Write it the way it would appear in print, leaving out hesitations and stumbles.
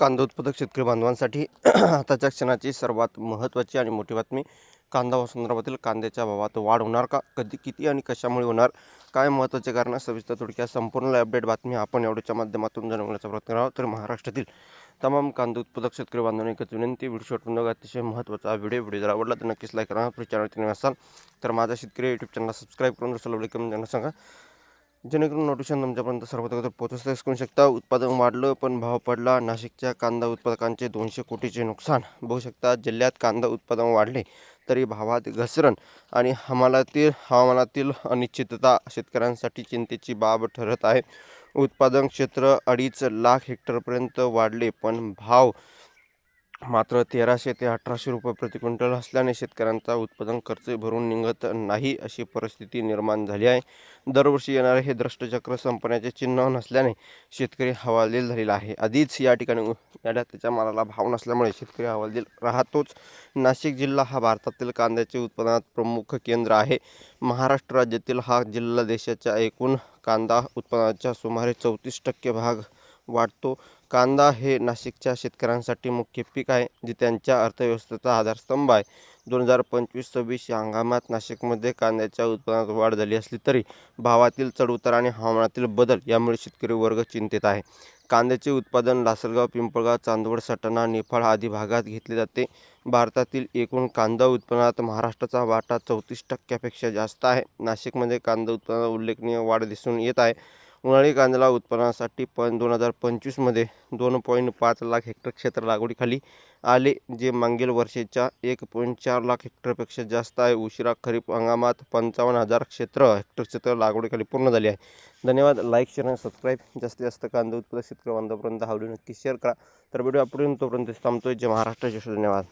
कांदा उत्पादक शेतकरी बांधवांसाठी आताच्या क्षणाची सर्वात महत्त्वाची आणि मोठी बातमी. कांदा संदर्भातील कांद्याच्या भावात वाढ होणार का, कधी, किती आणि कशामुळे होणार, काय महत्त्वाचे कारण, सविस्तर थोडक्यात संपूर्ण अपडेट बातमी आपण एवढ्याच्या माध्यमातून जाणवण्याचा प्रयत्न करावा. तर महाराष्ट्रातील तमाम कांदा उत्पादक शेतकरी बांधवांनी एकच विनंती, व्हिडिओ शॉर्ट अतिशय महत्त्वाचा व्हिडिओ जर आवडला तर नक्कीच लाईक करा. आपल्या चॅनल असाल तर माझा शेतकरी यूट्यूब चॅनल सबस्क्राईब करून करून त्यांना सांगा, जेणेकरून नोटिफिकेशन तुमच्यापर्यंत सर्वात अगोदर पोहोचत करू शकता. उत्पादन वाढलं पण भाव पडला. नाशिकच्या कांदा उत्पादकांचे 200 कोटीचे नुकसान. बघू शकता, जिल्ह्यात कांदा उत्पादन वाढले तरी भावात घसरण आणि हवामानातील अनिश्चितता शेतकऱ्यांसाठी चिंतेची बाब ठरत आहे. उत्पादन क्षेत्र 2.5 लाख हेक्टरपर्यंत वाढले पण भाव मात्र 1300 ते 1800 रुपये प्रति क्विंटल असल्याने शेतकऱ्यांचा उत्पादन खर्च भरून निघत नाही, अशी परिस्थिती निर्माण झाली आहे. दरवर्षी येणारे हे दृष्टचक्र संपण्याचे चिन्ह नसल्याने शेतकरी हवालदिल झालेला आहे. आधीच या ठिकाणी त्याच्या मालाला भाव नसल्यामुळे शेतकरी हवालदिल राहतोच. नाशिक जिल्हा हा भारतातील कांद्याचे उत्पादनात प्रमुख केंद्र आहे. महाराष्ट्र राज्यातील हा जिल्हा देशाच्या एकूण कांदा उत्पादनाचा सुमारे 34% भाग वाढतो. कांदा हे नाशिकच्या शेतकऱ्यांसाठी मुख्य पीक आहे, जे त्यांच्या अर्थव्यवस्थेचा आधारस्तंभ आहे. 2025-26 या हंगामात नाशिकमध्ये कांद्याच्या उत्पादनात वाढ झाली असली तरी भावातील चढउतार आणि हवामानातील बदल यामुळे शेतकरी वर्ग चिंतेत आहे. कांद्याचे उत्पादन लासलगाव, पिंपळगाव, चांदवड, सटाणा, निफाड आदी भागात घेतले जाते. भारतातील एकूण कांदा उत्पादनात महाराष्ट्राचा वाटा 34%पेक्षा जास्त आहे. नाशिकमध्ये कांदा उत्पादनात उल्लेखनीय वाढ दिसून येत आहे. उन्हाळी कांदा उत्पादनासाठी 2025मध्ये 2.5 लाख हेक्टर क्षेत्र लागवडीखाली आले, जे मागील वर्षीच्या 1.4 लाख हेक्टरपेक्षा जास्त आहे. उशिरा खरीप हंगामात 55,000 हेक्टर क्षेत्र लागवडीखाली पूर्ण झाले आहे. धन्यवाद. लाईक, शेअर आणि सबस्क्राईब. जास्तीत जास्त कांदा उत्पादक शेतकरी बांधवांपर्यंत हा व्हिडिओ नक्की शेअर करा. तर व्हिडिओ आपण तोपर्यंत थांबतोय. जय महाराष्ट्र, जय श्री. धन्यवाद.